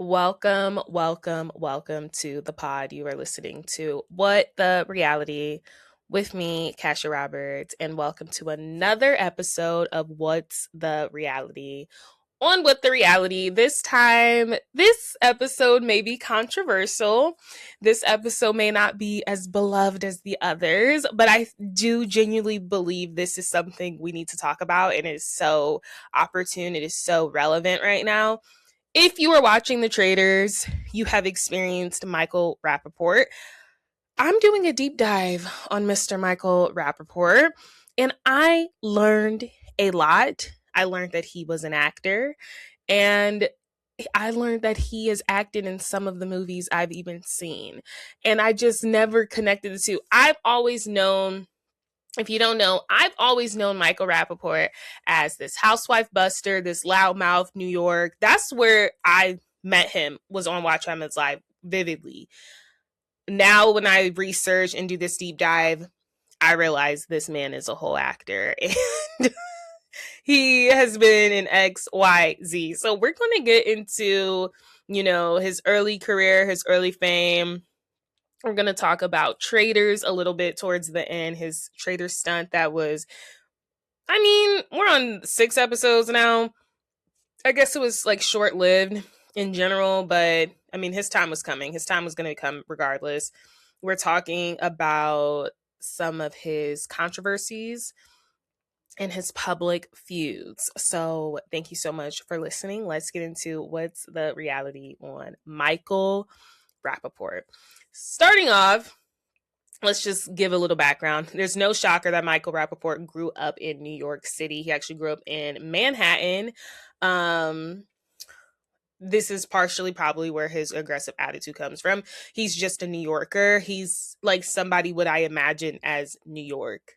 Welcome, welcome, welcome to the pod. You are listening to What the Reality with me, Kasha Roberts, and welcome to another episode of What's the Reality. On What the Reality, this time, this episode may be controversial. This episode may not be as beloved as the others, but I do genuinely believe this is something we need to talk about, and it is so opportune. It is so relevant right now. If you are watching The Traitors, you have experienced Michael Rapaport. I'm doing a deep dive on Mr. Michael Rapaport, and I learned a lot. I learned that he was an actor, and I learned that he has acted in some of the movies I've even seen. And I just never connected the two. I've always known, if you don't know, I've always known Michael Rapaport as this housewife buster, this loudmouth New York. That's where I met him, was on Watch Women's Live vividly. Now, when I research and do this deep dive, I realize this man is a whole actor. And he has been in XYZ. So we're going to get into, his early career, his early fame. We're going to talk about Traitors a little bit towards the end, his Traitor stunt that was, we're on 6 episodes now. I guess it was like short-lived in general, but his time was coming. His time was going to come regardless. We're talking about some of his controversies and his public feuds. So thank you so much for listening. Let's get into What's the Reality on Michael Rapaport. Starting off, let's just give a little background. There's no shocker that Michael Rapaport grew up in New York City. He actually grew up in Manhattan. This is partially probably where his aggressive attitude comes from. He's just a New Yorker. He's like somebody what I imagine as New York.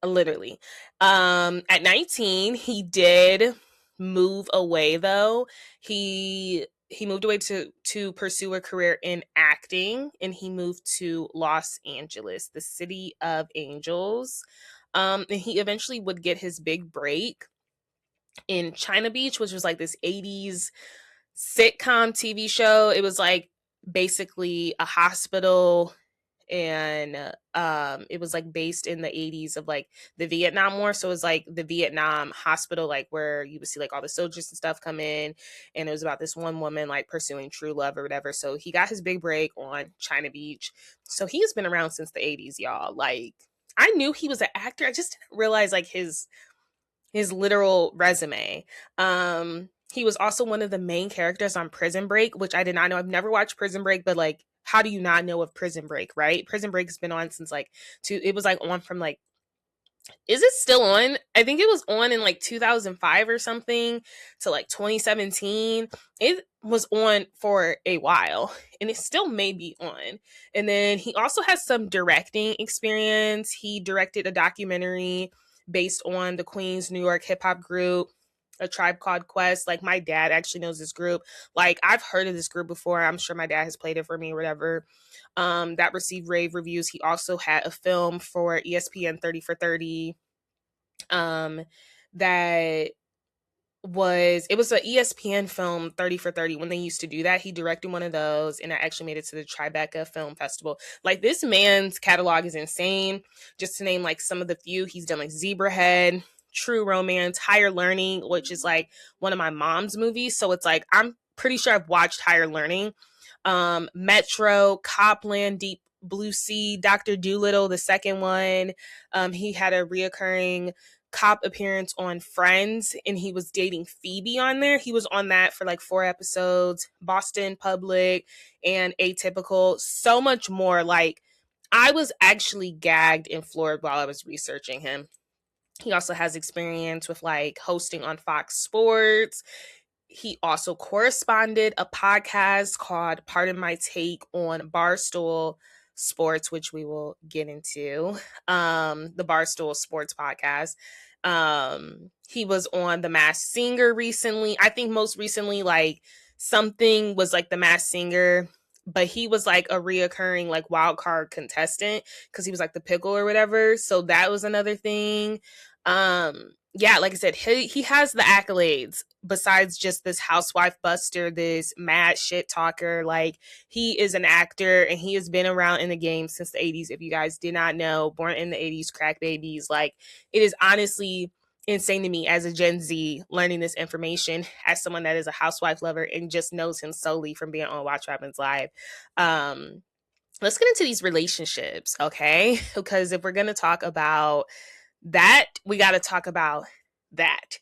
Literally. At 19, he did move away though. He moved away to pursue a career in acting, and he moved to Los Angeles, the city of angels. And he eventually would get his big break in China Beach, which was like this 80s sitcom TV show. It was like basically a hospital, and it was like based in the 80s of like the Vietnam War. So it was like the Vietnam hospital, like where you would see like all the soldiers and stuff come in, and it was about this one woman like pursuing true love or whatever. So he got his big break on China Beach. So he's been around since the 80s, y'all. Like, I knew he was an actor. I just didn't realize like his literal resume. He was also one of the main characters on Prison Break, which I did not know. I've never watched Prison Break, but like, how do you not know of Prison Break, right? Prison Break has been on since like it was like on from like, is it still on? I think it was on in like 2005 or something to like 2017. It was on for a while, and it still may be on. And then he also has some directing experience. He directed a documentary based on the Queens, New York hip hop group, A Tribe Called Quest. Like, my dad actually knows this group. Like, I've heard of this group before. I'm sure my dad has played it for me or whatever. That received rave reviews. He also had a film for ESPN 30 for 30. That was, it was an ESPN film, 30 for 30, when they used to do that. He directed one of those, and I actually made it to the Tribeca Film Festival. Like, this man's catalog is insane. Just to name like some of the few, he's done like Zebrahead, True Romance, Higher Learning, which is like one of my mom's movies. So it's like, I'm pretty sure I've watched Higher Learning. Metro, Copland, Deep Blue Sea, Dr. Dolittle, the second one. He had a reoccurring cop appearance on Friends, and he was dating Phoebe on there. He was on that for like 4 episodes. Boston Public and Atypical, so much more. Like, I was actually gagged and floored while I was researching him. He also has experience with like hosting on Fox Sports. He also corresponded a podcast called Pardon My Take on Barstool Sports, which we will get into. The Barstool Sports podcast. He was on The Masked Singer recently. I think most recently, like, something was like The Masked Singer, but he was like a reoccurring like wild card contestant because he was like the pickle or whatever. So that was another thing. yeah, like I said, he has the accolades besides just this housewife buster, this mad shit talker. Like, he is an actor and he has been around in the game since the 80s. If you guys did not know, born in the 80s, crack babies. Like, it is honestly insane to me as a Gen Z learning this information as someone that is a housewife lover and just knows him solely from being on Watch What Happens Live. Let's get into these relationships, okay? Because if we're going to talk about that, we got to talk about that.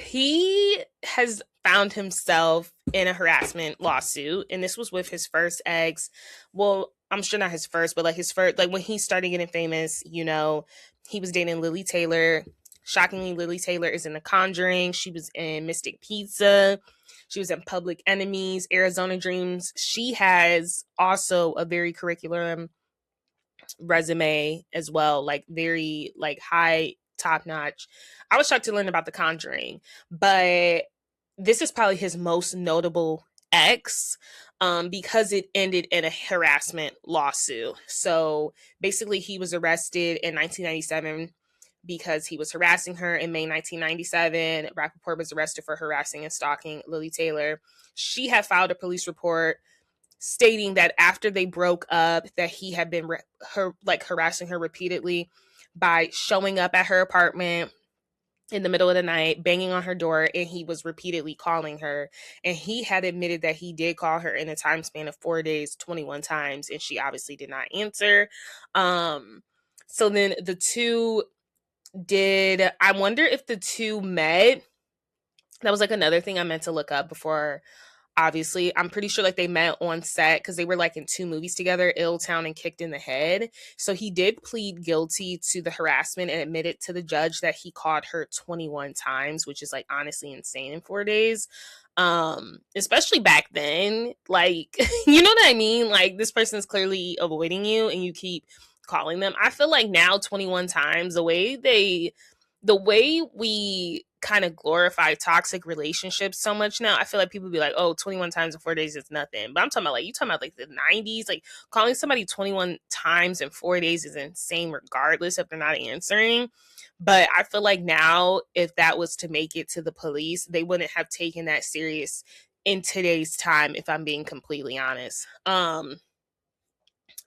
He has found himself in a harassment lawsuit, and this was with his first ex. Well, I'm sure not his first, but like his first, like when he started getting famous, you know, he was dating Lily Taylor. Shockingly, Lily Taylor is in The Conjuring. She was in Mystic Pizza. She was in Public Enemies, Arizona Dreams. She has also a very curriculum resume as well, like very like high top notch. I was shocked to learn about The Conjuring, but this is probably his most notable ex, because it ended in a harassment lawsuit. So basically, he was arrested in 1997 because he was harassing her. In May 1997, Rapaport was arrested for harassing and stalking Lily Taylor. She had filed a police report stating that after they broke up, that he had been harassing her repeatedly by showing up at her apartment in the middle of the night, banging on her door, and he was repeatedly calling her. And he had admitted that he did call her in a time span of 4 days, 21 times, and she obviously did not answer. So then the two did, I wonder if the two met. That was like another thing I meant to look up before. Obviously, I'm pretty sure like they met on set because they were like in two movies together, Ill Town and Kicked in the Head. So he did plead guilty to the harassment and admitted to the judge that he called her 21 times, which is like honestly insane in 4 days. Especially back then, like, you know what I mean? Like, this person's clearly avoiding you and you keep calling them. I feel like now 21 times, the way we kind of glorify toxic relationships so much now, I feel like people be like, oh, 21 times in 4 days is nothing. But I'm talking about like, you talking about like the 90s, like calling somebody 21 times in 4 days is insane regardless if they're not answering. But I feel like now, if that was to make it to the police, they wouldn't have taken that serious in today's time, if I'm being completely honest.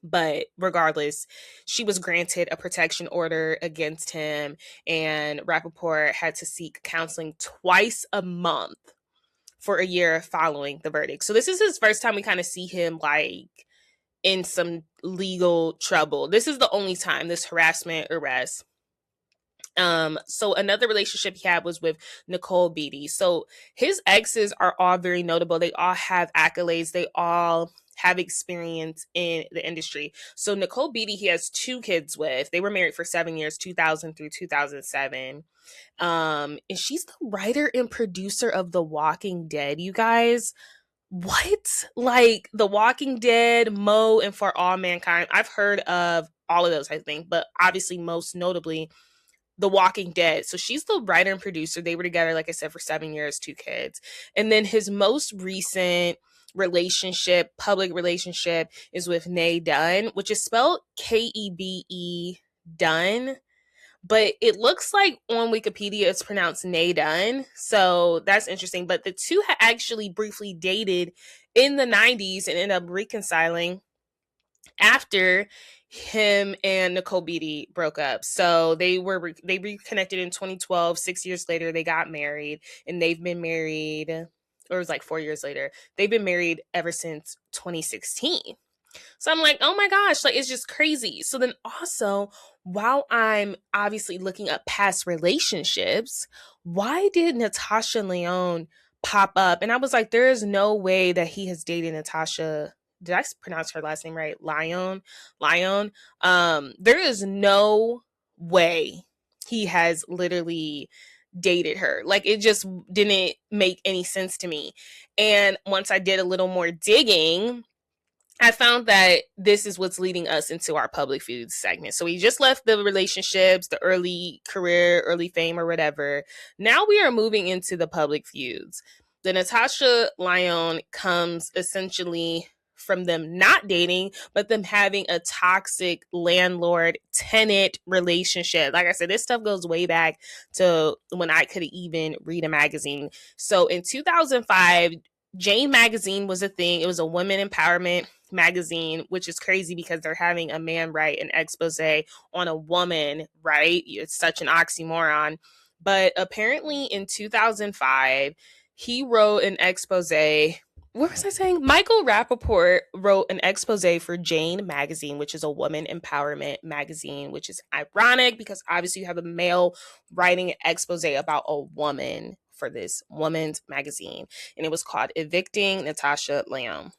But regardless, she was granted a protection order against him, and Rapaport had to seek counseling twice a month for a year following the verdict. So this is his first time we kind of see him like in some legal trouble. This is the only time, this harassment arrest. So another relationship he had was with Nicole Beatty. So his exes are all very notable. They all have accolades. They all have experience in the industry. So Nicole Beatty, he has 2 kids with. They were married for 7 years, 2000 through 2007. And she's the writer and producer of The Walking Dead, you guys. What? Like The Walking Dead, Mo, and For All Mankind. I've heard of all of those, I think, but obviously most notably the Walking Dead. So she's the writer and producer. They were together, like I said, for 7 years, 2 kids. And then his most recent relationship, public relationship, is with Nae Dunn, which is spelled Kebe Dunn. But it looks like on Wikipedia it's pronounced Nae Dunn. So that's interesting. But the two had actually briefly dated in the 90s and ended up reconciling after him and Nicole Beatty broke up. So they reconnected in 2012. 6 years later, they got married, and they've been married, or it was like 4 years later. They've been married ever since 2016. So I'm like, oh my gosh, like it's just crazy. So then also, while I'm obviously looking up past relationships, why did Natasha Lyonne pop up? And I was like, there is no way that he has dated Natasha. Did I pronounce her last name right? Lyonne. There is no way he has literally dated her. Like, it just didn't make any sense to me. And once I did a little more digging, I found that this is what's leading us into our public feuds segment. So we just left the relationships, the early career, early fame, or whatever. Now we are moving into the public feuds. The Natasha Lyonne comes essentially from them not dating, but them having a toxic landlord-tenant relationship. Like I said, this stuff goes way back to when I could even read a magazine. So in 2005, Jane magazine was a thing. It was a women empowerment magazine, which is crazy because they're having a man write an expose on a woman, right? It's such an oxymoron. But apparently in 2005, he wrote an expose. What was I saying? Michael Rapaport wrote an expose for Jane magazine, which is a woman empowerment magazine, which is ironic because obviously you have a male writing an expose about a woman for this woman's magazine. And it was called Evicting Natasha Lyonne.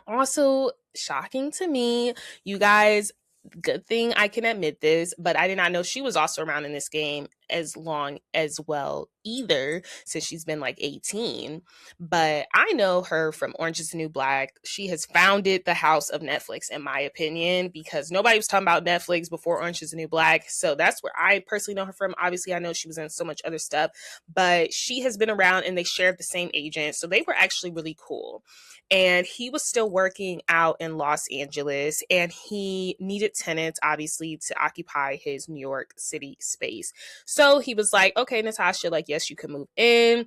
Also, shocking to me, you guys, good thing I can admit this, but I did not know she was also around in this game as long as well either, since she's been like 18. But I know her from Orange is the New Black. She has founded the house of Netflix, in my opinion, because nobody was talking about Netflix before Orange is the New Black. So that's where I personally know her from. Obviously, I know she was in so much other stuff, but she has been around and they shared the same agent. So they were actually really cool. And he was still working out in Los Angeles and he needed tenants, obviously, to occupy his New York City space. So he was like, okay, Natasha, like, yes, you can move in,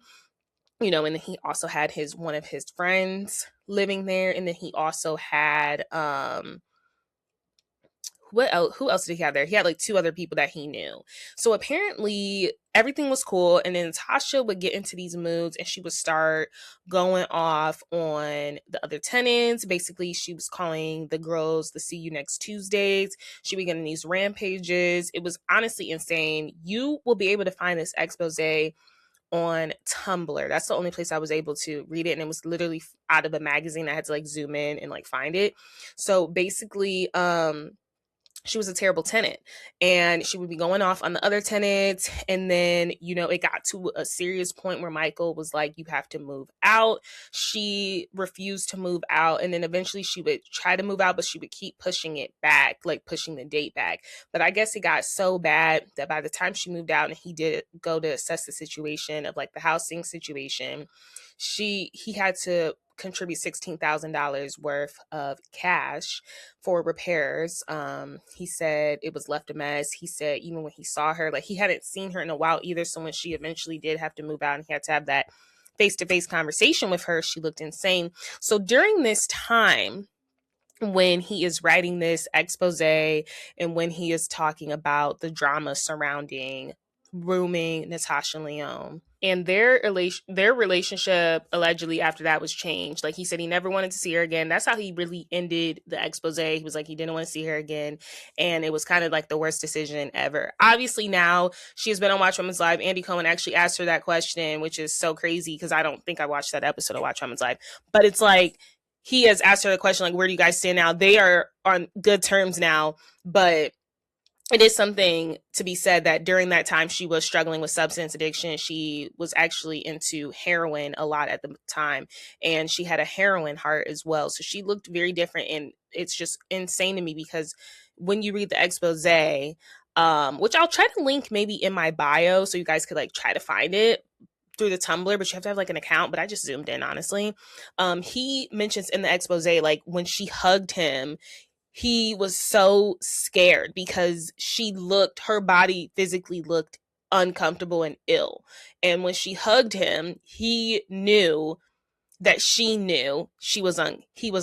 you know, and then he also had one of his friends living there. And then he also had, who else did he have there? He had like two other people that he knew. So apparently everything was cool. And then Tasha would get into these moods and she would start going off on the other tenants. Basically, she was calling the girls the see you next Tuesdays. She would get in these rampages. It was honestly insane. You will be able to find this expose on Tumblr. That's the only place I was able to read it. And it was literally out of a magazine. I had to like zoom in and like find it. So basically, she was a terrible tenant and she would be going off on the other tenants. And then, you know, it got to a serious point where Michael was like, you have to move out. She refused to move out. And then eventually she would try to move out, but she would keep pushing it back, like pushing the date back. But I guess it got so bad that by the time she moved out and he did go to assess the situation of like the housing situation, he had to contribute $16,000 worth of cash for repairs. He said it was left a mess. He said even when he saw her, like he hadn't seen her in a while either. So when she eventually did have to move out and he had to have that face-to-face conversation with her, she looked insane. So during this time, when he is writing this expose and when he is talking about the drama surrounding rooming Natasha Lyonne. And their relationship allegedly after that was changed. Like he said he never wanted to see her again. That's how he really ended the expose. He was like he didn't want to see her again. And it was kind of like the worst decision ever. Obviously now she has been on Watch Women's Live. Andy Cohen actually asked her that question, which is so crazy because I don't think I watched that episode of Watch Women's Live. But it's like he has asked her the question, like, where do you guys stand now? They are on good terms now, but it is something to be said that during that time she was struggling with substance addiction. She was actually into heroin a lot at the time, and she had a heroin heart as well. So she looked very different, and it's just insane to me because when you read the expose, which I'll try to link maybe in my bio so you guys could like try to find it through the Tumblr, but you have to have like an account, but I just zoomed in, honestly. He mentions in the expose, like when she hugged him, he was so scared because her body physically looked uncomfortable and ill. And when she hugged him, he knew that he was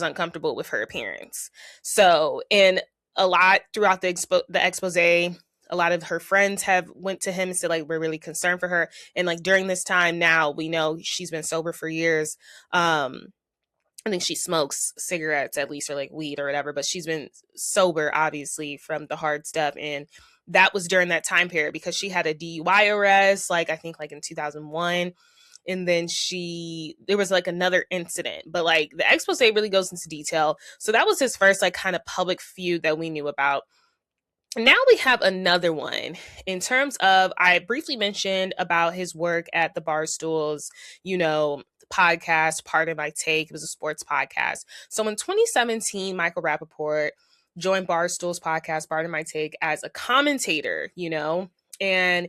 uncomfortable with her appearance. So, and a lot throughout the expose, a lot of her friends have went to him and said like, we're really concerned for her. And like during this time now, we know she's been sober for years. I think she smokes cigarettes at least, or like weed or whatever, but she's been sober obviously from the hard stuff. And that was during that time period because she had a DUI arrest, like I think like in 2001. And then there was like another incident, but like the expose really goes into detail. So that was his first like kind of public feud that we knew about. Now we have another one in terms of, I briefly mentioned about his work at the Barstool's, podcast, Pardon My Take. It was a sports podcast. So in 2017, Michael Rapaport joined Barstool's podcast, Pardon My Take, as a commentator, and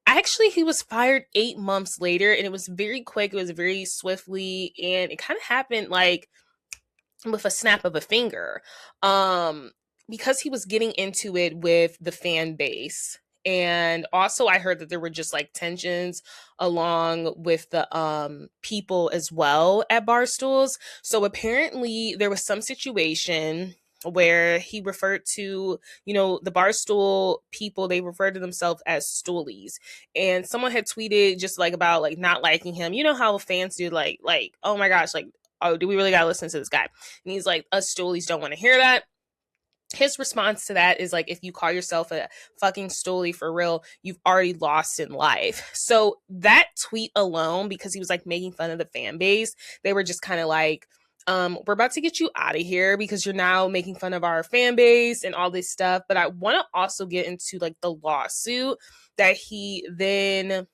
actually he was fired 8 months later, and it was very quick. It was very swiftly, and it kind of happened like with a snap of a finger, because he was getting into it with the fan base. And also I heard that there were just like tensions along with the people as well at Barstools. So apparently there was some situation where he referred to, the Barstool people, they referred to themselves as stoolies. And someone had tweeted just like about like not liking him. You know how fans do, like, oh my gosh, like, oh, do we really gotta listen to this guy? And he's like, us stoolies don't want to hear that. His response to that is like, if you call yourself a fucking stoolie for real, you've already lost in life. So that tweet alone, because he was like making fun of the fan base, they were just kind of like, we're about to get you out of here because you're now making fun of our fan base and all this stuff. But I want to also get into like the lawsuit that he then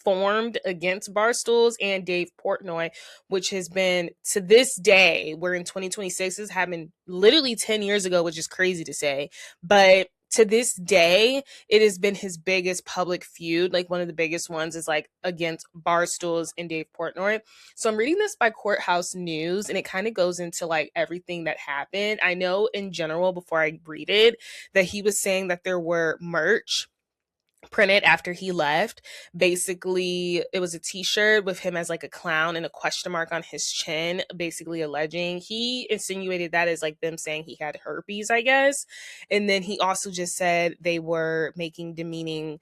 formed against Barstools and Dave Portnoy, which has been, to this day, we're in 2026, this happened literally 10 years ago, which is crazy to say, but to this day, it has been his biggest public feud. Like one of the biggest ones is like against Barstools and Dave Portnoy. So I'm reading this by Courthouse News, and it kind of goes into like everything that happened. I know in general, before I read it, that he was saying that there were merch printed after he left. Basically, it was a t-shirt with him as like a clown and a question mark on his chin, basically alleging, he insinuated that as like them saying he had herpes, I guess. And then he also just said they were making demeaning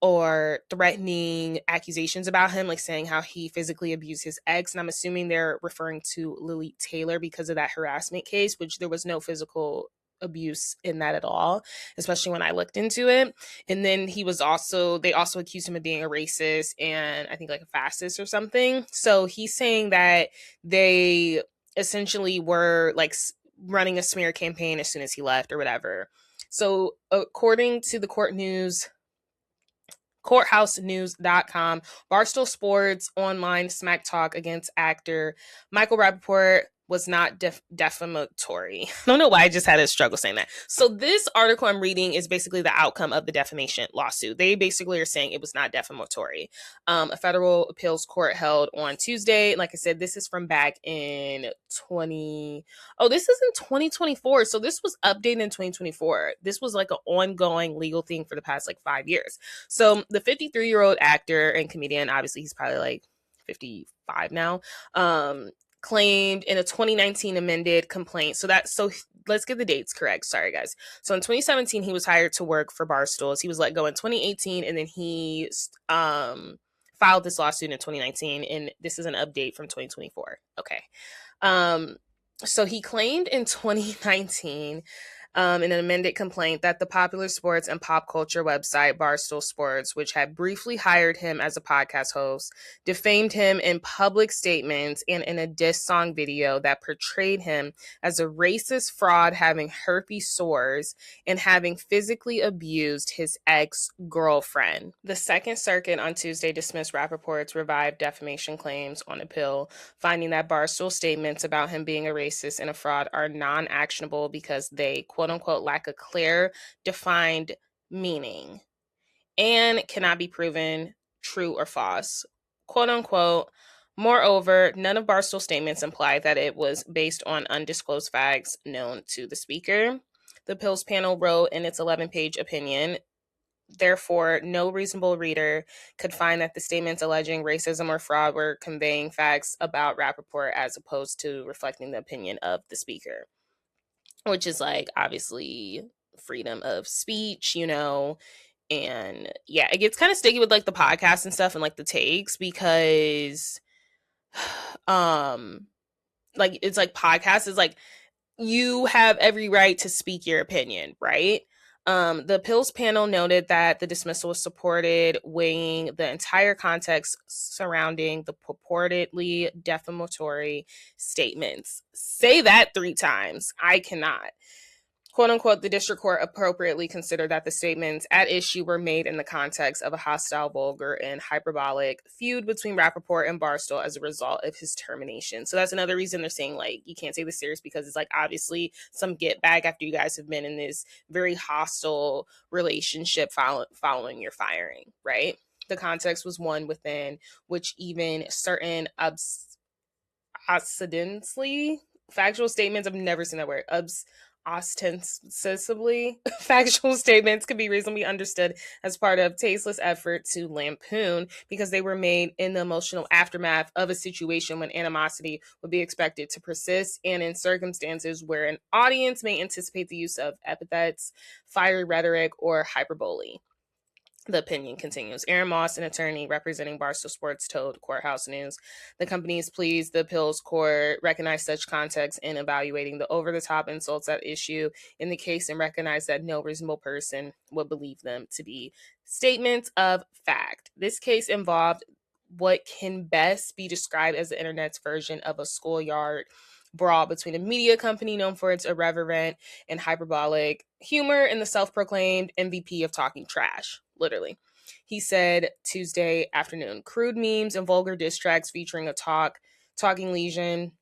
or threatening accusations about him, like saying how he physically abused his ex. And I'm assuming they're referring to Lily Taylor because of that harassment case, which there was no physical abuse in that at all, especially when I looked into it. And then they also accused him of being a racist and I think like a fascist or something. So he's saying that they essentially were like running a smear campaign as soon as he left or whatever. So according to the courthousenews.com, Barstool Sports online smack talk against actor Michael Rapaport was not defamatory. I don't know why I just had a struggle saying that. So this article I'm reading is basically the outcome of the defamation lawsuit. They basically are saying it was not defamatory. A federal appeals court held on Tuesday. Like I said, this is from back in 2024. So this was updated in 2024. This was like an ongoing legal thing for the past like 5 years. So the 53-year-old actor and comedian, obviously he's probably like 55 now, claimed in a 2019 amended complaint. So let's get the dates correct. Sorry, guys. So in 2017, he was hired to work for Barstools. He was let go in 2018, and then he filed this lawsuit in 2019, and this is an update from 2024. Okay. So he claimed in 2019 in an amended complaint that the popular sports and pop culture website Barstool Sports, which had briefly hired him as a podcast host, defamed him in public statements and in a diss song video that portrayed him as a racist fraud having herpes sores and having physically abused his ex-girlfriend. The Second Circuit on Tuesday dismissed Rapaport's revived defamation claims on appeal, finding that Barstool statements about him being a racist and a fraud are non-actionable because they, quote unquote, lack a clear, defined meaning and cannot be proven true or false, quote unquote. Moreover, none of Barstool's statements imply that it was based on undisclosed facts known to the speaker. The appeals panel wrote in its 11-page opinion, therefore, no reasonable reader could find that the statements alleging racism or fraud were conveying facts about Rapaport as opposed to reflecting the opinion of the speaker, which is like obviously freedom of speech, and yeah, it gets kind of sticky with like the podcast and stuff and like the takes because like it's like podcast is like you have every right to speak your opinion, right? The appeals panel noted that the dismissal was supported, weighing the entire context surrounding the purportedly defamatory statements. Say that 3 times. I cannot. Quote unquote, the district court appropriately considered that the statements at issue were made in the context of a hostile, vulgar, and hyperbolic feud between Rapaport and Barstool as a result of his termination. So that's another reason they're saying, like, you can't take this serious because it's, like, obviously some get back after you guys have been in this very hostile relationship following your firing, right? The context was one within which even certain accidentally factual statements, I've never seen that word, ostensibly factual statements could be reasonably understood as part of tasteless effort to lampoon because they were made in the emotional aftermath of a situation when animosity would be expected to persist and in circumstances where an audience may anticipate the use of epithets, fiery rhetoric, or hyperbole. The opinion continues. Aaron Moss, an attorney representing Barstool Sports, told Courthouse News the company is pleased the appeals court recognized such context in evaluating the over-the-top insults at issue in the case and recognized that no reasonable person would believe them to be statements of fact. This case involved what can best be described as the internet's version of a schoolyard brawl between a media company known for its irreverent and hyperbolic humor and the self-proclaimed MVP of talking trash, literally. He said Tuesday afternoon, crude memes and vulgar diss tracks featuring a talking lesion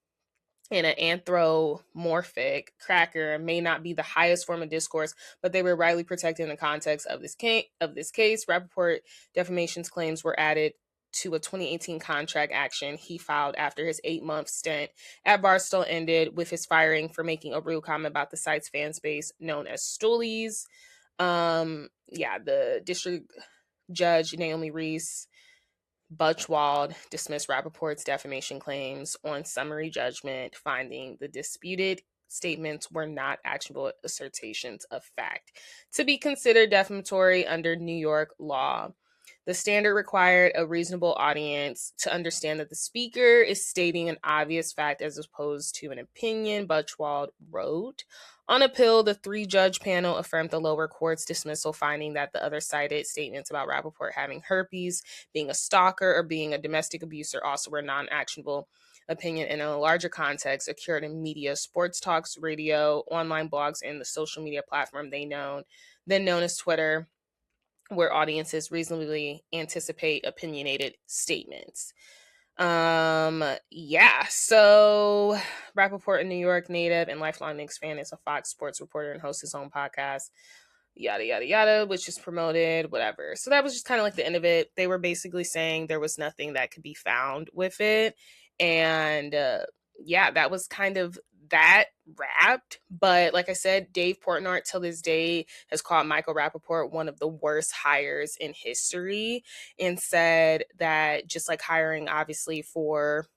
and an anthropomorphic cracker may not be the highest form of discourse, but they were rightly protected in the context of this case. Rapaport defamation's claims were added to a 2018 contract action he filed after his 8-month stint at Barstool ended with his firing for making a rude comment about the site's fan space known as Stoolies. The district judge, Naomi Reese Butchwald, dismissed Rapaport's defamation claims on summary judgment, finding the disputed statements were not actionable assertions of fact to be considered defamatory under New York law. The standard required a reasonable audience to understand that the speaker is stating an obvious fact as opposed to an opinion, Butchwald wrote. On appeal, the 3-judge panel affirmed the lower court's dismissal, finding that the other cited statements about Rapaport having herpes, being a stalker, or being a domestic abuser also were non-actionable opinion, and in a larger context occurred in media, sports talks, radio, online blogs, and the social media platform then known as Twitter, where audiences reasonably anticipate opinionated statements. So Rapaport, a New York native and lifelong Knicks fan, is a Fox Sports reporter and hosts his own podcast, yada, yada, yada, which is promoted, whatever. So that was just kind of like the end of it. They were basically saying there was nothing that could be found with it. And that was kind of that wrapped. But like I said, Dave Portnoy till this day has called Michael Rapaport one of the worst hires in history and said that just like hiring obviously for,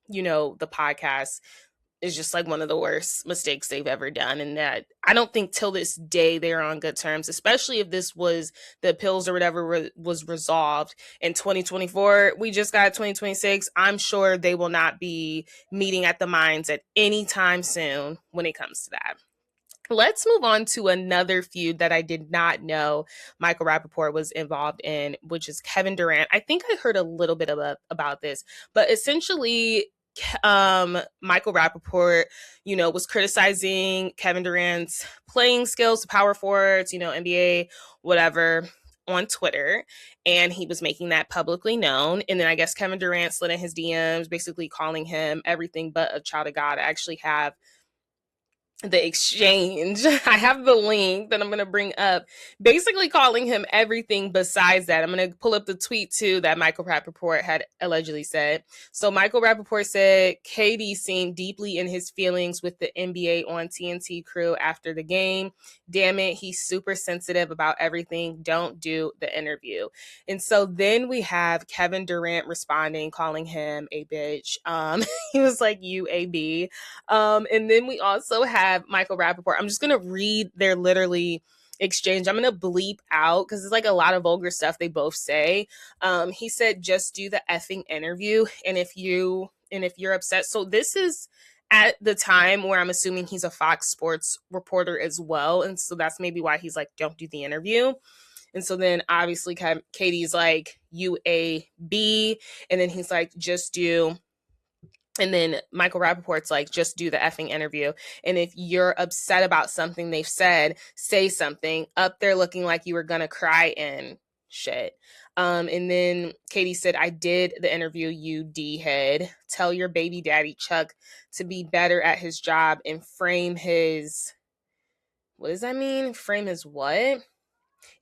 the podcast is just like one of the worst mistakes they've ever done. And that I don't think till this day they're on good terms, especially if this was the appeals or whatever was resolved in 2024. We just got 2026. I'm sure they will not be meeting at the minds at any time soon when it comes to that. Let's move on to another feud that I did not know Michael Rapaport was involved in, which is Kevin Durant. I think I heard a little bit about this, but essentially Michael Rapaport, was criticizing Kevin Durant's playing skills, power forwards, NBA, whatever, on Twitter. And he was making that publicly known. And then I guess Kevin Durant slid in his DMs, basically calling him everything but a child of God. I actually have the exchange. I have the link that I'm going to bring up, basically calling him everything besides that. I'm going to pull up the tweet too that Michael Rapaport had allegedly said. So Michael Rapaport said KD seemed deeply in his feelings with the NBA on TNT crew after the game. Damn it, he's super sensitive about everything. Don't do the interview. And so then we have Kevin Durant responding, calling him a bitch. He was like, you a B. And then we also have Michael Rapaport. I'm just going to read their literally exchange. I'm going to bleep out because it's like a lot of vulgar stuff they both say. He said, just do the effing interview. And if you're upset. So this is at the time where I'm assuming he's a Fox Sports reporter as well. And so that's maybe why he's like, don't do the interview. And so then obviously Katie's like, UAB. And then he's like, just do. And then Michael Rapaport's like, just do the effing interview. And if you're upset about something they've said, say something. Up there looking like you were going to cry and shit. And then Katie said, I did the interview, you D-head. Tell your baby daddy Chuck to be better at his job and frame his... What does that mean? Frame his what?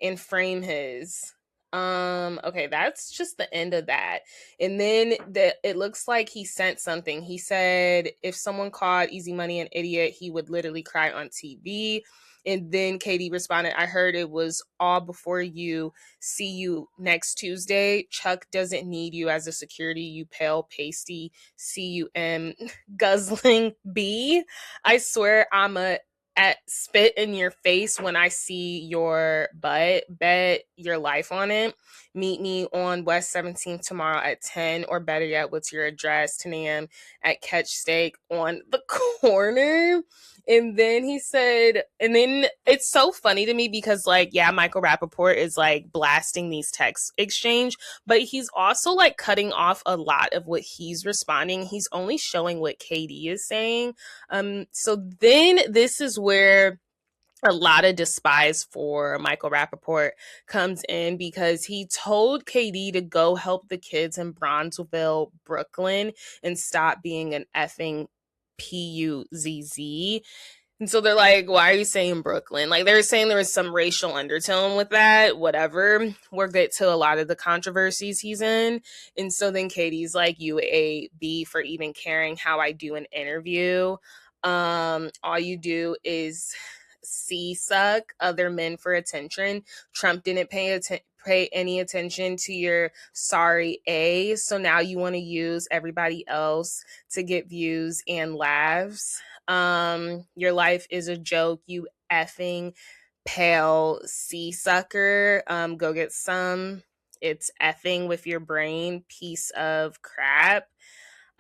And frame his... Okay, that's just the end of that. And then it looks like he sent something. He said if someone called Easy Money an idiot, he would literally cry on TV. And then Katie responded, I heard it was all before you. See you next Tuesday. Chuck doesn't need you as a security, you pale, pasty, CUM guzzling B. I swear I'm a at spit in your face when I see your butt. Bet your life on it. Meet me on West 17th tomorrow at 10, or better yet, what's your address? 10 a.m. at Catch Steak on the corner. And then he said, and then it's so funny to me because, like, yeah, Michael Rapaport is like blasting these text exchange, but he's also like cutting off a lot of what he's responding. He's only showing what Katie is saying. So then this is where a lot of despise for Michael Rapaport comes in, because he told KD to go help the kids in Bronzeville, Brooklyn, and stop being an effing PUZZ. And so they're like, why are you saying Brooklyn? Like, they're saying there was some racial undertone with that, whatever. We'll get to a lot of the controversies he's in. And so then Katie's like, you a B for even caring how I do an interview. All you do is suck other men for attention. Trump didn't pay any attention to your sorry A. So now you want to use everybody else to get views and laughs. Your life is a joke, you effing pale sea sucker. Go get some. It's effing with your brain, piece of crap.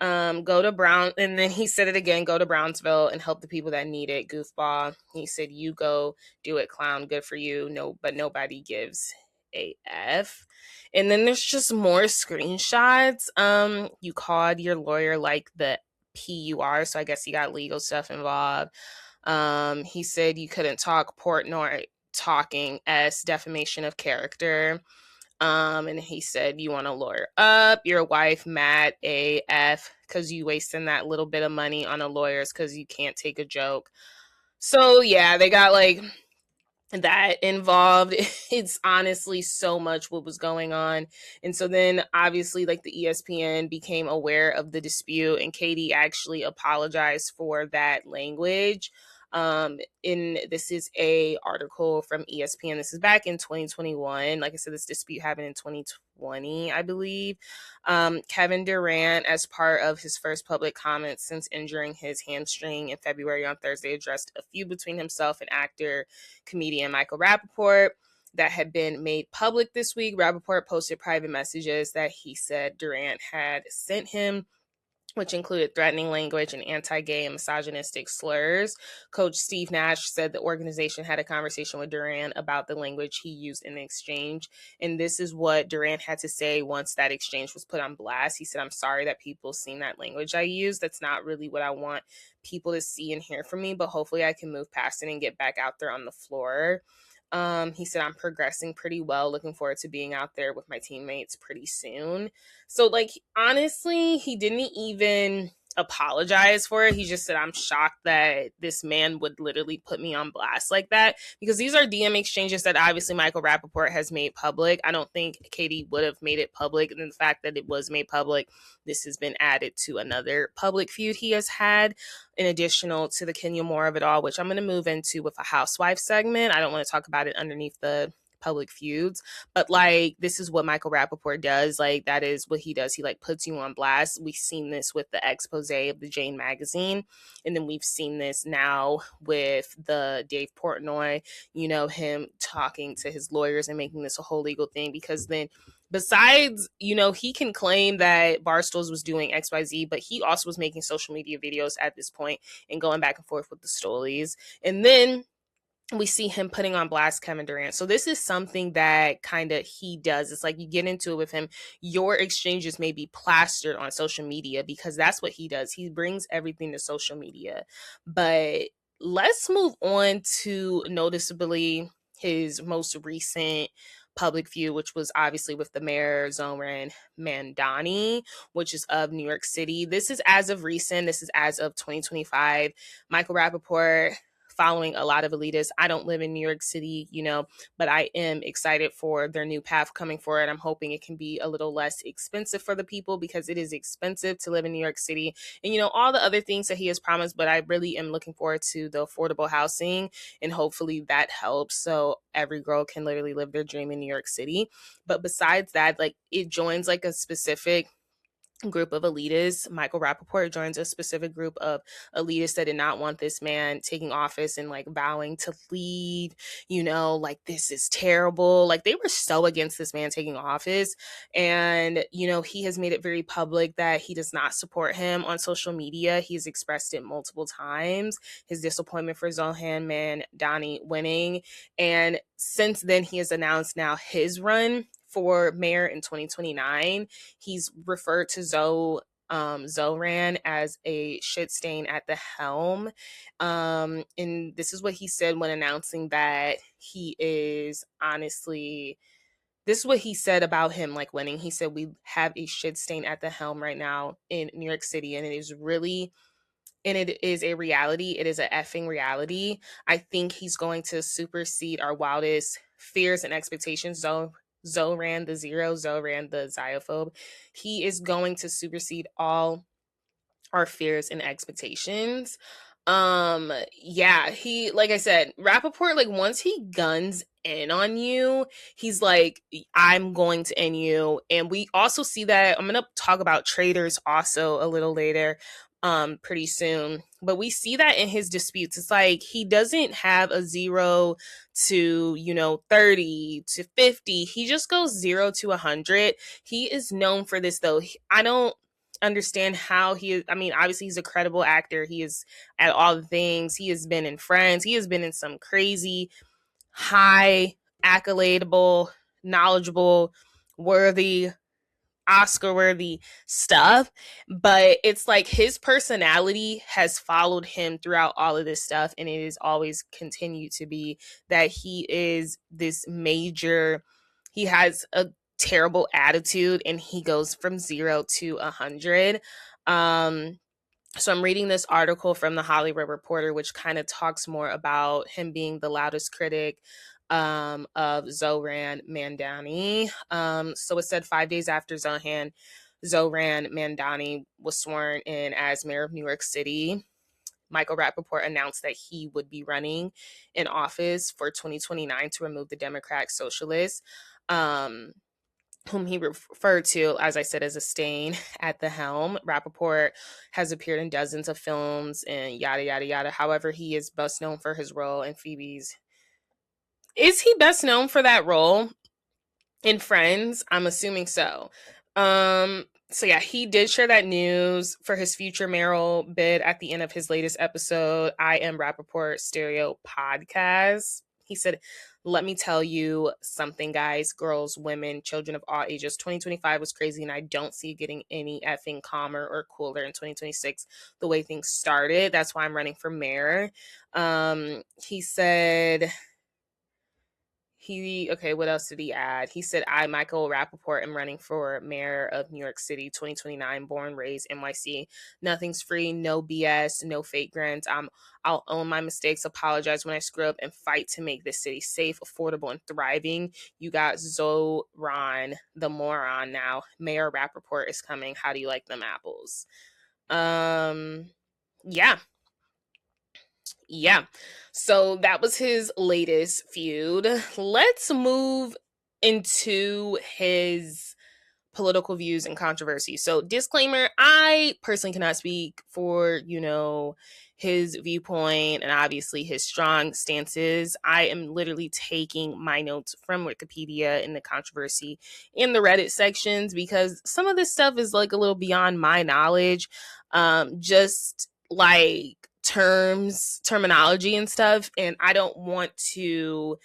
Go to Brown, and then he said it again, go to Brownsville and help the people that need it, goofball. He said, you go do it, clown, good for you. No, but nobody gives a F. And then there's just more screenshots. You called your lawyer like the PUR, so I guess you got legal stuff involved. He said you couldn't talk Portnoy talking as defamation of character. And he said, you want to lawyer up your wife mad AF because you wasting that little bit of money on a lawyer's because you can't take a joke. So yeah, they got like that involved. It's honestly so much what was going on. And so then obviously like the ESPN became aware of the dispute, and Katie actually apologized for that language. In this is a article from ESPN. This is back in 2021. Like I said, this dispute happened in 2020, I believe. Kevin Durant, as part of his first public comments since injuring his hamstring in February on Thursday, addressed a feud between himself and actor comedian Michael Rapaport that had been made public this week. Rapaport posted private messages that he said Durant had sent him, which included threatening language and anti-gay and misogynistic slurs. Coach Steve Nash said the organization had a conversation with Durant about the language he used in the exchange. And this is what Durant had to say once that exchange was put on blast. He said, I'm sorry that people seen that language I used. That's not really what I want people to see and hear from me, but hopefully I can move past it and get back out there on the floor. He said, I'm progressing pretty well. Looking forward to being out there with my teammates pretty soon. So, like, honestly, he didn't even apologize for it. He just said, I'm shocked that this man would literally put me on blast like that, because these are DM exchanges that obviously Michael Rapaport has made public. I don't think Katie would have made it public. And the fact that it was made public, this has been added to another public feud he has had, in additional to the Kenya Moore of it all, which I'm going to move into with a Housewives segment. I don't want to talk about it underneath the public feuds, but like, this is what Michael Rapaport does. Like, that is what he does. He like puts you on blast. We've seen this with the expose of the Jane magazine, and then we've seen this now with the Dave Portnoy, you know, him talking to his lawyers and making this a whole legal thing, because then besides, you know, he can claim that Barstool's was doing XYZ, but he also was making social media videos at this point and going back and forth with the stories. And then we see him putting on blast Kevin Durant. So this is something that kind of he does. It's like you get into it with him. Your exchanges may be plastered on social media because that's what he does. He brings everything to social media. But let's move on to noticeably his most recent public feud, which was obviously with the mayor, Zoran Mandani, which is of New York City. This is as of recent. This is as of 2025. Michael Rapaport following a lot of elitists. I don't live in New York City, but I am excited for their new path coming forward. I'm hoping it can be a little less expensive for the people, because it is expensive to live in New York City, and all the other things that he has promised. But I really am looking forward to the affordable housing, and hopefully that helps, so every girl can literally live their dream in New York City. But besides that, like, it joins like a specific group of elitists. Michael Rapaport joins a specific group of elitists that did not want this man taking office and like vowing to leave, like, this is terrible. Like, they were so against this man taking office. And, he has made it very public that he does not support him on social media. He's expressed it multiple times, his disappointment for Zohan Mandani winning. And since then, he has announced now his run for mayor in 2029. He's referred to Zoran as a shit stain at the helm. And this is what he said when announcing that he is honestly, this is what he said about him, like, winning. He said, "We have a shit stain at the helm right now in New York City, and it is a reality. It is a effing reality. I think he's going to supersede our wildest fears and expectations." Zoran the zero, Zoran the xyophobe. He is going to supersede all our fears and expectations. Yeah, he, like I said, Rapaport, like, once he guns in on you, he's like, I'm going to end you. And we also see that, I'm gonna talk about Traitors also a little later, pretty soon. But we see that in his disputes. It's like he doesn't have a 0 to 30 to 50. He just goes 0 to 100. He is known for this, though. I don't understand how he is. I mean, obviously he's a credible actor. He is at all the things. He has been in Friends. He has been in some crazy, high, accoladable, knowledgeable, worthy, Oscar worthy stuff. But it's like his personality has followed him throughout all of this stuff, and it is always continued to be that he is this major, he has a terrible attitude, and he goes from 0 to 100. So I'm reading this article from the Hollywood Reporter, which kind of talks more about him being the loudest critic of Zoran Mandani. So it said 5 days after Zoran Mandani was sworn in as mayor of New York City, Michael Rapaport announced that he would be running in office for 2029 to remove the Democratic Socialists, whom he referred to, as I said, as a stain at the helm. Rapaport has appeared in dozens of films and yada, yada, yada. However, he is best known for his role in Phoebe's. Is he best known for that role in Friends? I'm assuming so. So yeah, he did share that news for his future mayoral bid at the end of his latest episode, I Am Rapaport Stereo podcast. He said, "Let me tell you something, guys, girls, women, children of all ages. 2025 was crazy, and I don't see it getting any effing calmer or cooler in 2026 the way things started. That's why I'm running for mayor." He said, what else did he add? He said, "I, Michael Rapaport, am running for mayor of New York City, 2029, born, raised, NYC. Nothing's free, no BS, no fake grants. I'll own my mistakes, apologize when I screw up, and fight to make this city safe, affordable, and thriving. You got Zoran, the moron now. Mayor Rapaport is coming. How do you like them apples?" Yeah. Yeah. So that was his latest feud. Let's move into his political views and controversy. So, disclaimer, I personally cannot speak for, his viewpoint and obviously his strong stances. I am literally taking my notes from Wikipedia in the controversy in the Reddit sections, because some of this stuff is like a little beyond my knowledge. Just like terminology and stuff, and I don't want to,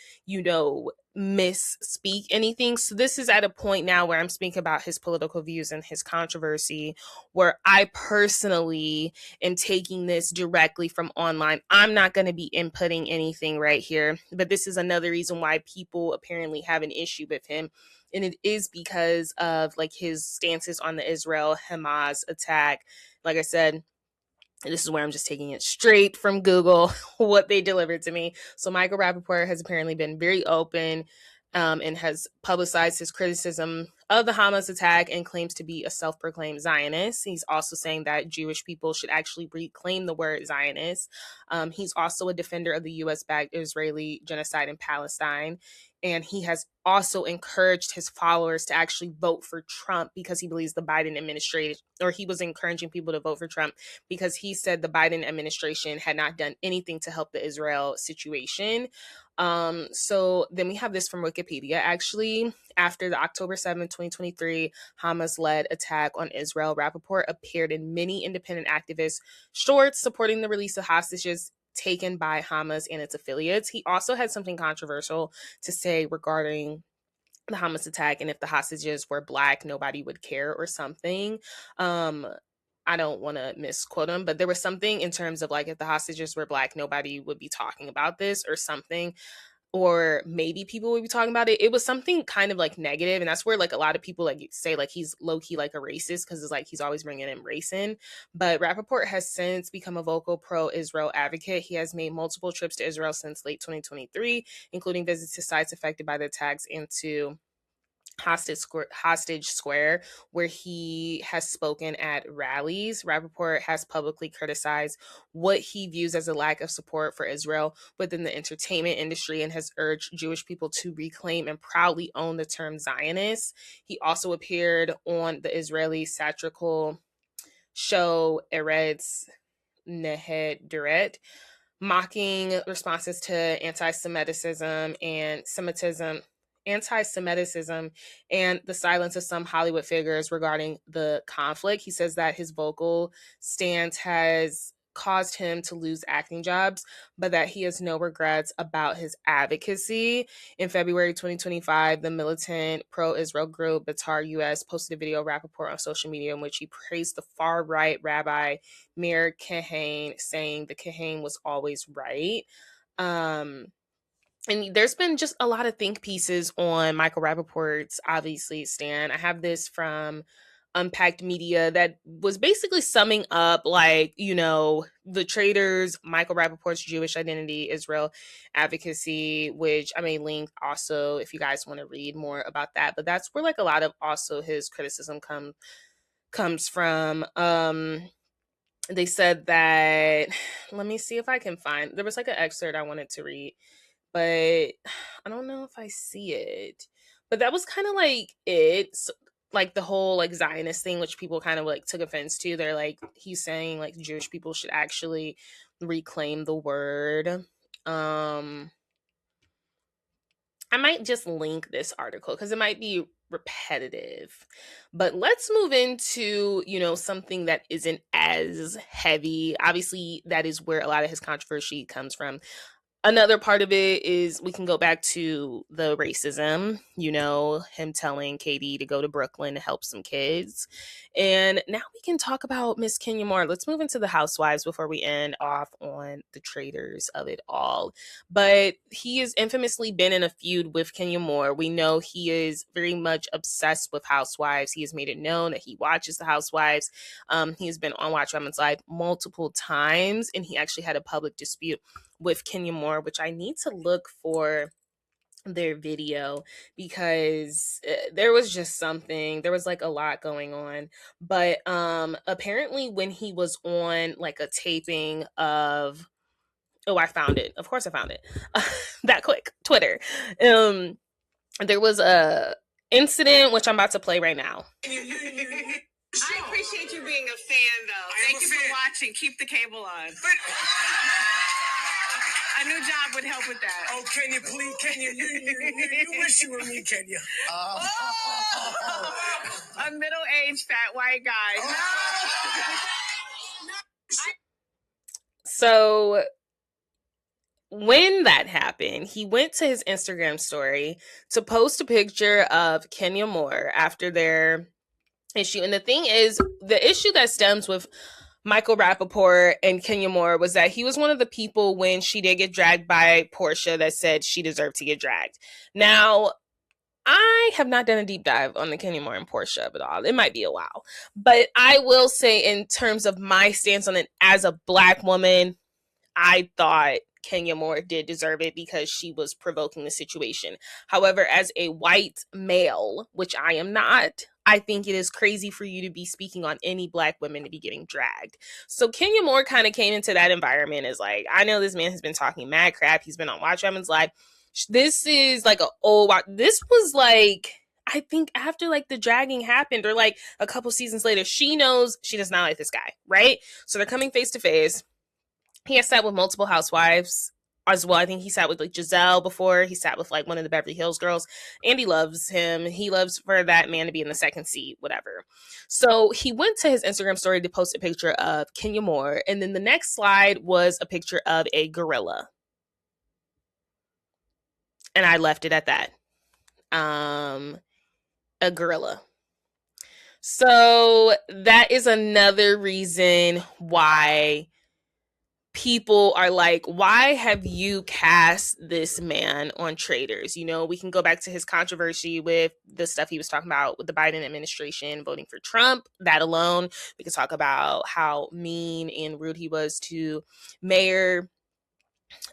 misspeak anything. So this is at a point now where I'm speaking about his political views and his controversy, where I personally am taking this directly from online. I'm not going to be inputting anything right here, but this is another reason why people apparently have an issue with him. And it is because of like his stances on the Israel Hamas attack. Like I said, this is where I'm just taking it straight from Google, what they delivered to me. So Michael Rapaport has apparently been very open and has publicized his criticism of the Hamas attack and claims to be a self-proclaimed Zionist. He's also saying that Jewish people should actually reclaim the word Zionist. He's also a defender of the U.S.-backed Israeli genocide in Palestine. And he has also encouraged his followers to actually vote for Trump because he believes the Biden administration, or he was encouraging people to vote for Trump because he said the Biden administration had not done anything to help the Israel situation. So then we have this from Wikipedia. Actually, after the October 7th, 2023 Hamas-led attack on Israel, Rapaport appeared in many independent activist shorts supporting the release of hostages taken by Hamas and its affiliates. He also had something controversial to say regarding the Hamas attack, and if the hostages were Black, nobody would care or something. I don't want to misquote him, but there was something in terms of like, if the hostages were Black, nobody would be talking about this or something, or maybe people would be talking about it. It was something kind of like negative, and that's where like a lot of people like say like he's low-key like a racist because it's like he's always bringing in race in. But Rapaport has since become a vocal pro-Israel advocate. He has made multiple trips to Israel since late 2023, including visits to sites affected by the attacks and to Hostage Square, where he has spoken at rallies. Rapaport has publicly criticized what he views as a lack of support for Israel within the entertainment industry and has urged Jewish people to reclaim and proudly own the term Zionist. He also appeared on the Israeli satirical show Eretz Nehederet, mocking responses to anti-Semitism and the silence of some Hollywood figures regarding the conflict. He says that his vocal stance has caused him to lose acting jobs, but that he has no regrets about his advocacy. In February 2025, the militant pro-Israel group Batar US posted a video of Rapaport on social media in which he praised the far-right rabbi Meir Kahane, saying the Kahane was always right. And there's been just a lot of think pieces on Michael Rapaport's obviously stand. I have this from Unpacked Media that was basically summing up like, you know, the Traitors, Michael Rapaport's Jewish identity, Israel advocacy, which I may link also if you guys want to read more about that. But that's where like a lot of also his criticism comes from. They said that, let me see if I can find, there was like an excerpt I wanted to read, but I don't know if I see it. But that was kind of like it. So, like the whole like Zionist thing, which people kind of like took offense to. They're like, he's saying like Jewish people should actually reclaim the word. I might just link this article because it might be repetitive. But let's move into, you know, something that isn't as heavy. Obviously, that is where a lot of his controversy comes from. Another part of it is we can go back to the racism, you know, him telling Katie to go to Brooklyn to help some kids. And now we can talk about Miss Kenya Moore. Let's move into the Housewives before we end off on the traitors of it all. But he has infamously been in a feud with Kenya Moore. We know he is very much obsessed with Housewives. He has made it known that he watches the Housewives. He has been on Watch Women's Live multiple times, and he actually had a public dispute with Kenya Moore, which I need to look for their video because there was just something, there was like a lot going on. But apparently when he was on like a taping of, oh, I found it, of course I found it that quick, Twitter, there was a incident which I'm about to play right now. I appreciate you being a fan though. Thank you for watching. Keep the cable on. A new job would help with that. Oh, Kenya, please, Kenya, you wish you were me, Kenya. A middle-aged fat white guy. So when that happened, he went to his Instagram story to post a picture of Kenya Moore after their issue. And the thing is, the issue that stems with Michael Rapaport and Kenya Moore was that he was one of the people when she did get dragged by Portia that said she deserved to get dragged. Now, I have not done a deep dive on the Kenya Moore and Portia at all. It might be a while. But I will say, in terms of my stance on it as a Black woman, I thought Kenya Moore did deserve it because she was provoking the situation. However, as a white male, which I am not, I think it is crazy for you to be speaking on any Black women to be getting dragged. So Kenya Moore kind of came into that environment as like, I know this man has been talking mad crap. He's been on Watch Women's Live. This is like this was like, I think after like the dragging happened or like a couple seasons later, she knows she does not like this guy, right? So they're coming face to face. He has sat with multiple housewives as well. I think he sat with like Giselle before. He sat with like one of the Beverly Hills girls. Andy loves him. He loves for that man to be in the second seat, whatever. So he went to his Instagram story to post a picture of Kenya Moore. And then the next slide was a picture of a gorilla. And I left it at that. A gorilla. So that is another reason why people are like, why have you cast this man on Traitors? You know, we can go back to his controversy with the stuff he was talking about with the Biden administration voting for Trump. That alone, we could talk about how mean and rude he was to Mayor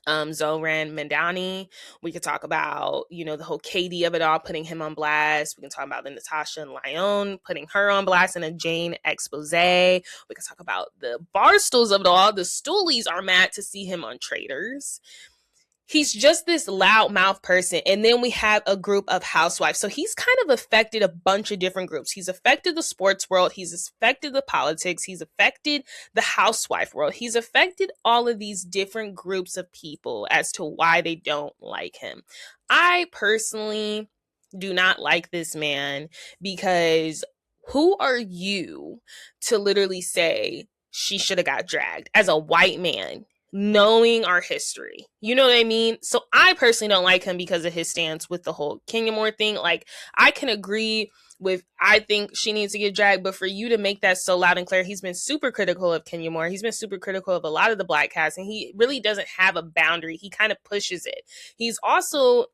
Zohran Mandani. We could talk about, you know, the whole Katie of it all, putting him on blast. We can talk about the Natasha Lyonne, putting her on blast in a Jane expose. We could talk about the Barstools of it all. The Stoolies are mad to see him on Traitors. He's just this loudmouth person. And then we have a group of housewives. So he's kind of affected a bunch of different groups. He's affected the sports world. He's affected the politics. He's affected the housewife world. He's affected all of these different groups of people as to why they don't like him. I personally do not like this man because who are you to literally say she should have got dragged as a white man? Knowing our history. You know what I mean? So I personally don't like him because of his stance with the whole Kenya Moore thing. Like, I can agree with, I think she needs to get dragged, but for you to make that so loud and clear, he's been super critical of Kenya Moore. He's been super critical of a lot of the Black cast, and he really doesn't have a boundary. He kind of pushes it. He's also,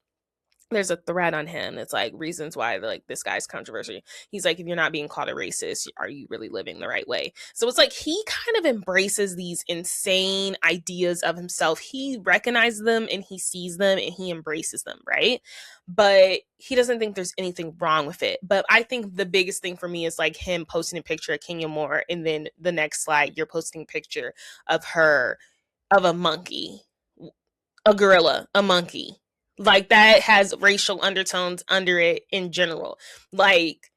there's a thread on him that's like reasons why like this guy's controversy. He's like, if you're not being called a racist, are you really living the right way? So it's like he kind of embraces these insane ideas of himself. He recognizes them and he sees them and he embraces them, right? But he doesn't think there's anything wrong with it. But I think the biggest thing for me is like him posting a picture of Kenya Moore, and then the next slide you're posting a picture of her, of a monkey, a gorilla, a monkey. Like, that has racial undertones under it in general. Like,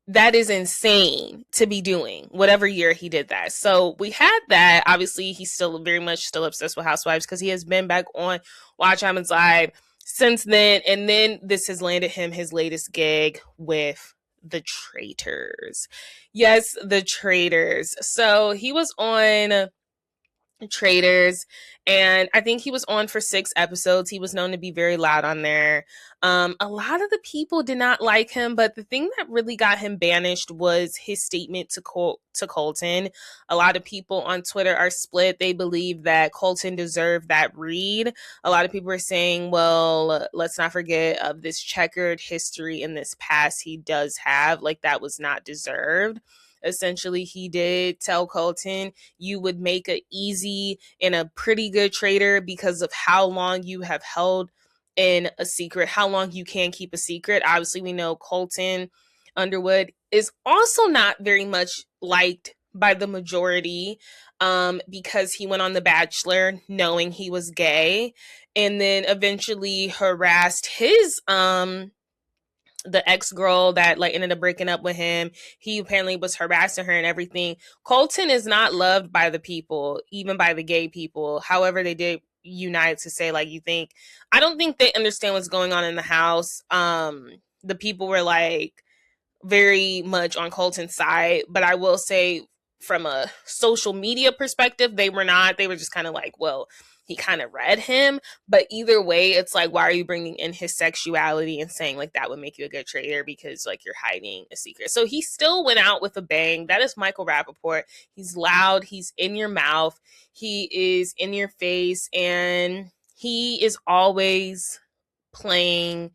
that is insane to be doing, whatever year he did that. So we had that. Obviously, he's still very much still obsessed with Housewives because he has been back on Watch Women's Live since then. And then this has landed him his latest gig with the Traitors. Yes, the Traitors. So he was on Traitors, and I think he was on for 6 episodes. He was known to be very loud on there. A lot of the people did not like him, but the thing that really got him banished was his statement to Colton. A lot of people on Twitter are split. They believe that Colton deserved that read. A lot of people are saying, well, let's not forget of this checkered history in this past he does have. Like, that was not deserved. Essentially, he did tell Colton, you would make an easy and a pretty good traitor because of how long you have held in a secret, how long you can keep a secret. Obviously, we know Colton Underwood is also not very much liked by the majority because he went on The Bachelor knowing he was gay, and then eventually harassed his the ex-girl that like ended up breaking up with him. He apparently was harassing her and everything. Colton is not loved by the people, even by the gay people. However, they did unite to say, like, I don't think they understand what's going on in the house. The people were like very much on Colton's side, but I will say from a social media perspective, they were not. They were just kind of like, well, he kind of read him. But either way, it's like, why are you bringing in his sexuality and saying like that would make you a good traitor because like you're hiding a secret? So he still went out with a bang. That is Michael Rapaport. He's loud. He's in your mouth. He is in your face. And he is always playing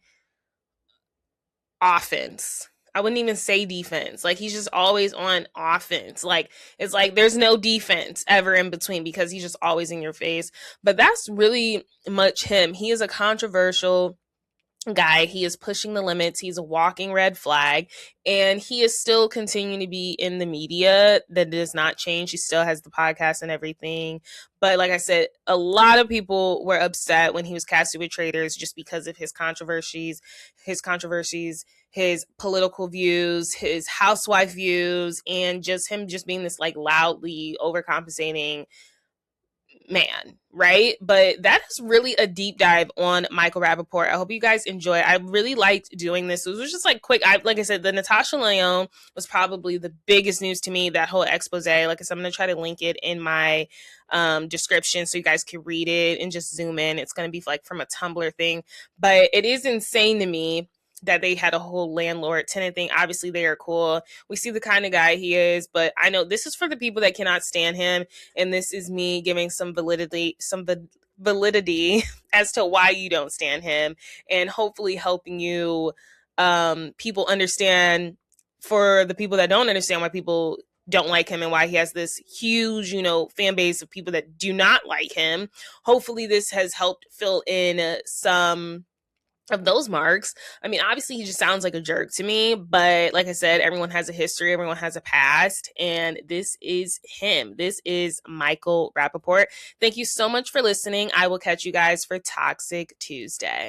offense. I wouldn't even say defense. Like, he's just always on offense. Like, it's like there's no defense ever in between because he's just always in your face. But that's really much him. He is a controversial guy. He is pushing the limits. He's a walking red flag, and he is still continuing to be in the media. That does not change. He still has the podcast and everything. But like I said, a lot of people were upset when he was casted with Traitors just because of his controversies, his political views, his housewife views, and just him just being this like loudly overcompensating man, right? But that is really a deep dive on Michael Rapaport. I hope you guys enjoy. I really liked doing this. It was just like quick. Like I said, the Natasha Lyonne was probably the biggest news to me, that whole expose. Like I said, I'm going to try to link it in my description so you guys can read it and just zoom in. It's going to be like from a Tumblr thing, but it is insane to me that they had a whole landlord tenant thing. Obviously they are cool. We see the kind of guy he is, but I know this is for the people that cannot stand him. And this is me giving some validity as to why you don't stand him, and hopefully helping you people understand, for the people that don't understand why people don't like him and why he has this huge, fan base of people that do not like him. Hopefully this has helped fill in some of those marks. I mean, obviously he just sounds like a jerk to me, but like I said, everyone has a history, everyone has a past, and this is him. This is Michael Rapaport. Thank you so much for listening. I will catch you guys for Toxic Tuesday.